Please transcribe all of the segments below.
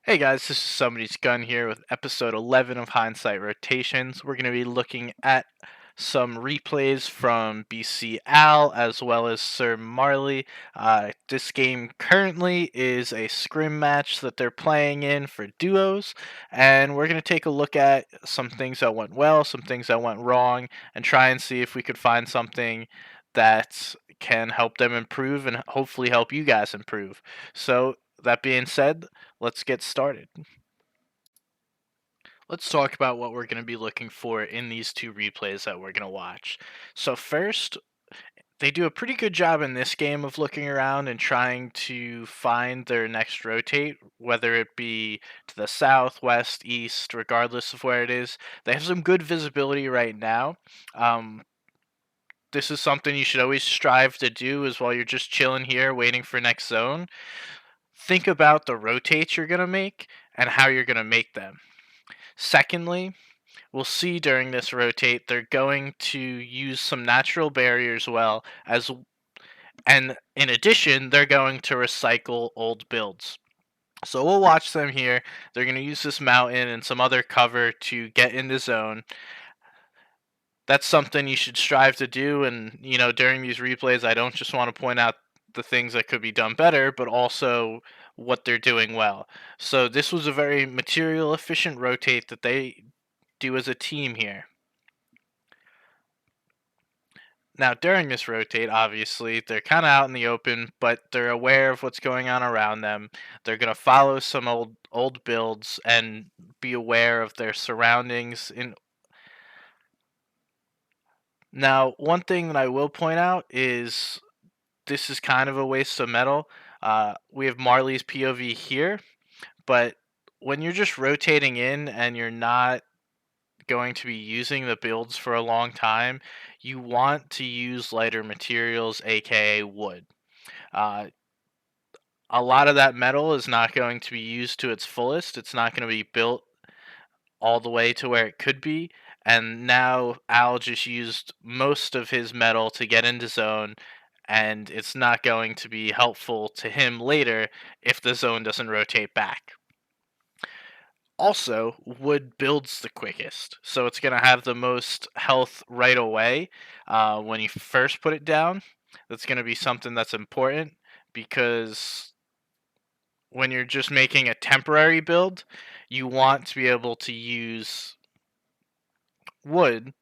Hey guys, this is Somebody's Gun here with episode 11 of Hindsight Rotations. We're going to be looking at some replays from BC Al as well as Sir Marley. This game currently is a scrim match that they're playing in for duos, and we're going to take a look at some things that went well, some things that went wrong, and try and see if we could find something that can help them improve and hopefully help you guys improve. So, that being said, let's get started. Let's talk about what we're going to be looking for in these two replays that we're going to watch. So, first, they do a pretty good job in this game of looking around and trying to find their next rotate, whether it be to the south, west, east, regardless of where it is. They have some good visibility right now. Um, this is something you should always strive to do is while you're just chilling here waiting for next zone. Think about the rotates you're going to make and how you're going to make them. Secondly, we'll see during this rotate they're going to use some natural barriers well as and in addition they're going to recycle old builds. So we'll watch them here. They're going to use this mountain and some other cover to get in the zone. That's something you should strive to do, and during these replays I don't just want to point out the things that could be done better, but also what they're doing well. So this was a very material efficient rotate that they do as a team here. Now, during this rotate, obviously, they're kind of out in the open, but they're aware of what's going on around them. They're going to follow some old builds and be aware of their surroundings. Now, one thing that I will point out is this is kind of a waste of metal. We have Marley's POV here, but when you're just rotating in and you're not going to be using the builds for a long time, you want to use lighter materials, aka wood. Uh, a lot of that metal is not going to be used to its fullest. It's not going to be built all the way to where it could be. And now Al just used most of his metal to get into zone, and it's not going to be helpful to him later if the zone doesn't rotate back. Also, wood builds the quickest, so it's going to have the most health right away when you first put it down. That's going to be something that's important because when you're just making a temporary build, you want to be able to use wood.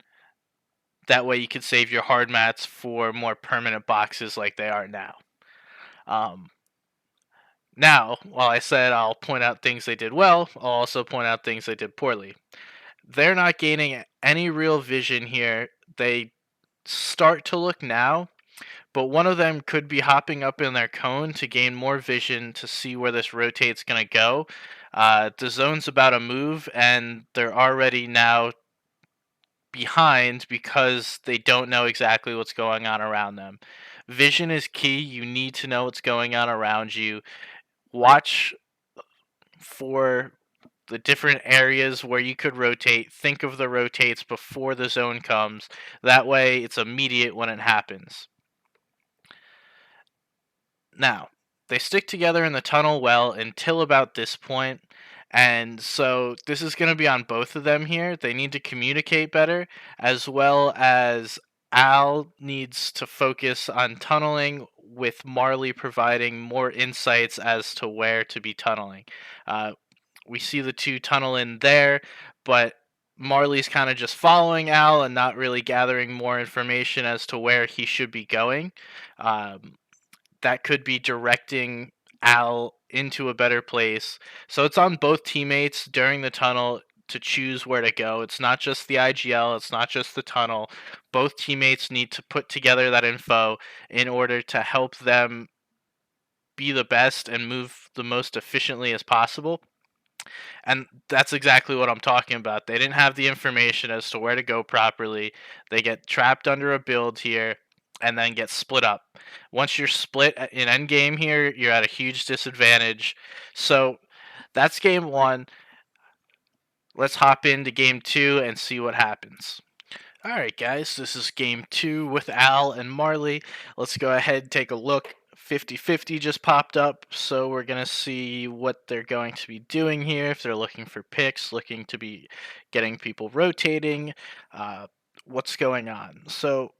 That way, you can save your hard mats for more permanent boxes like they are now. Um, Now, while I said I'll point out things they did well, I'll also point out things they did poorly. They're not gaining any real vision here. They start to look now, but one of them could be hopping up in their cone to gain more vision to see where this rotate's going to go. The zone's about to move, and they're already now behind because they don't know exactly what's going on around them. Vision is key. You need to know what's going on around you. Watch for the different areas where you could rotate. Think of the rotates before the zone comes. That way, it's immediate when it happens. Now, they stick together in the tunnel well until about this point, and so this is going to be on both of them here. They need to communicate better, as well as Al needs to focus on tunneling, with Marley providing more insights as to where to be tunneling. Uh, we see the two tunnel in there, but Marley's kind of just following Al and not really gathering more information as to where he should be going. Um, that could be directing Al into a better place. So it's on both teammates during the tunnel to choose where to go. It's not just the IGL, it's not just the tunnel. Both teammates need to put together that info in order to help them be the best and move the most efficiently as possible. And that's exactly what I'm talking about. They didn't have the information as to where to go properly. They get trapped under a build here and then get split up. Once you're split in endgame here, you're at a huge disadvantage. So that's game one. Let's hop into game two and see what happens. Alright, guys, this is game two with Al and Marley. Let's go ahead and take a look. 50-50 just popped up, so we're going to see what they're going to be doing here. If they're looking for picks, looking to be getting people rotating, uh, what's going on. So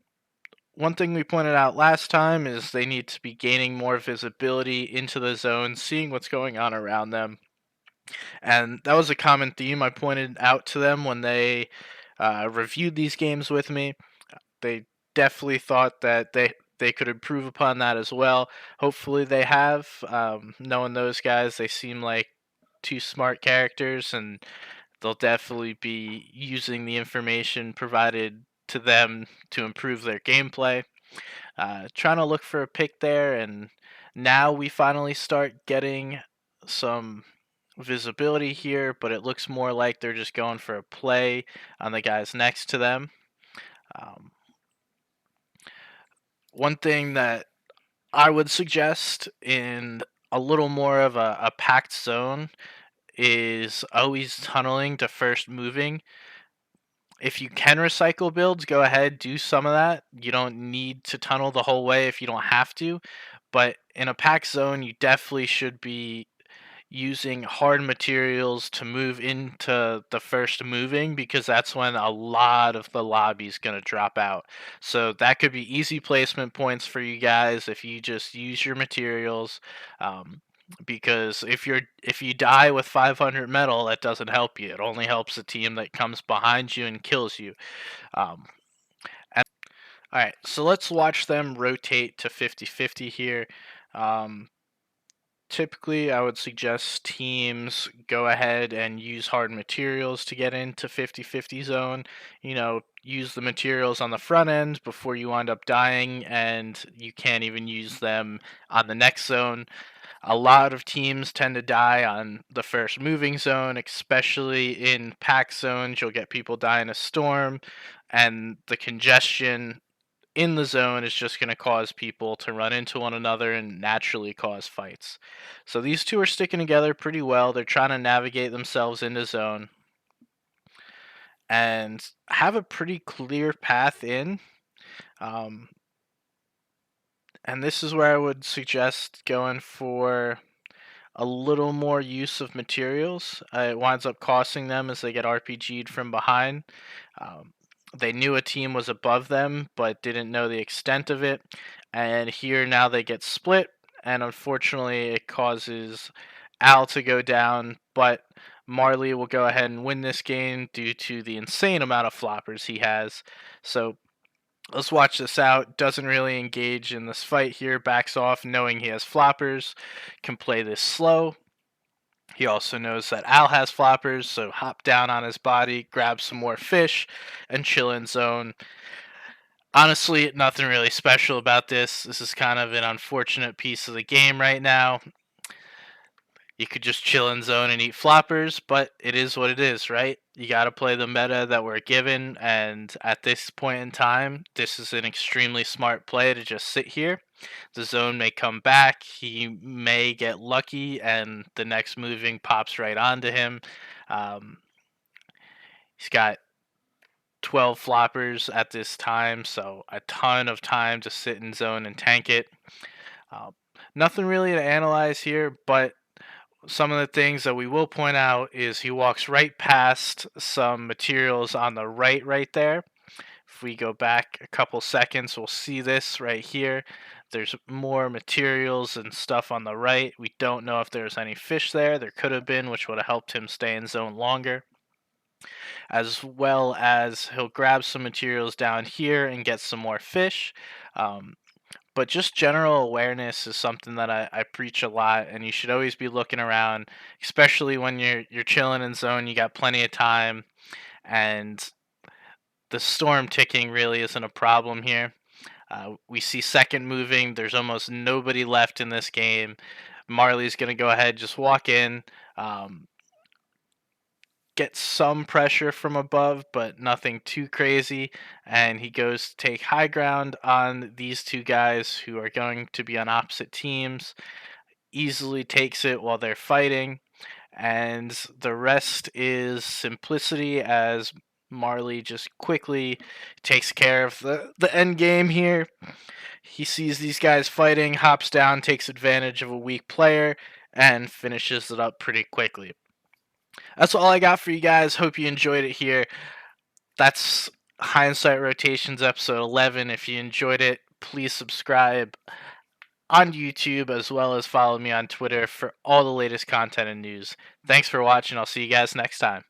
one thing we pointed out last time is they need to be gaining more visibility into the zone, seeing what's going on around them. And that was a common theme I pointed out to them when they reviewed these games with me. They definitely thought that they could improve upon that as well. Hopefully they have. Knowing those guys, they seem like two smart characters, and they'll definitely be using the information provided to them to improve their gameplay. Trying to look for a pick there, and now we finally start getting some visibility here, but it looks more like they're just going for a play on the guys next to them. Um, One thing that I would suggest in a little more of a packed zone is always tunneling to first moving. If you can recycle builds, go ahead, do some of that. You don't need to tunnel the whole way if you don't have to. But in a packed zone, you definitely should be using hard materials to move into the first moving, because that's when a lot of the lobby's going to drop out. So that could be easy placement points for you guys if you just use your materials. Because if you die with 500 metal, that doesn't help you. It only helps the team that comes behind you and kills you. Um, all right, so let's watch them rotate to 50-50 here. Um, Typically, I would suggest teams go ahead and use hard materials to get into 50-50 zone. Use the materials on the front end before you wind up dying, and you can't even use them on the next zone. A lot of teams tend to die on the first moving zone, especially in pack zones. You'll get people die in a storm, and the congestion in the zone is just going to cause people to run into one another and naturally cause fights. So these two are sticking together pretty well. They're trying to navigate themselves into zone and have a pretty clear path in. Um, and this is where I would suggest going for a little more use of materials. It winds up costing them as they get RPG'd from behind. Um, they knew a team was above them, but didn't know the extent of it. And here now they get split, and unfortunately, it causes Al to go down. But Marley will go ahead and win this game due to the insane amount of floppers he has. So let's watch this out. Doesn't really engage in this fight here. Backs off knowing he has floppers. Can play this slow. He also knows that Al has floppers, so hop down on his body, grab some more fish, and chill in zone. Honestly, nothing really special about this. This is kind of an unfortunate piece of the game right now. You could just chill in zone and eat floppers, but it is what it is, right? You got to play the meta that we're given, and at this point in time, this is an extremely smart play to just sit here. The zone may come back, he may get lucky, and the next moving pops right onto him. Um, he's got 12 floppers at this time, so a ton of time to sit in zone and tank it. Uh, Nothing really to analyze here, but some of the things that we will point out is he walks right past some materials on the right there. If we go back a couple seconds, we'll see this right here. There's more materials and stuff on the right. We don't know if there's any fish there. There could have been, which would have helped him stay in zone longer. As well as he'll grab some materials down here and get some more fish. But just general awareness is something that I preach a lot, and you should always be looking around, especially when you're chilling in zone. You got plenty of time, and the storm ticking really isn't a problem here. We see second moving. There's almost nobody left in this game. Marley's gonna go ahead, just walk in, get some pressure from above, but nothing too crazy. And he goes to take high ground on these two guys who are going to be on opposite teams. Easily takes it while they're fighting. And the rest is simplicity, as Marley just quickly takes care of the end game here. He sees these guys fighting, hops down, takes advantage of a weak player, and finishes it up pretty quickly. That's all I got for you guys. Hope you enjoyed it here. That's Hindsight Rotations episode 11. If you enjoyed it, please subscribe on YouTube as well as follow me on Twitter for all the latest content and news. Thanks for watching. I'll see you guys next time.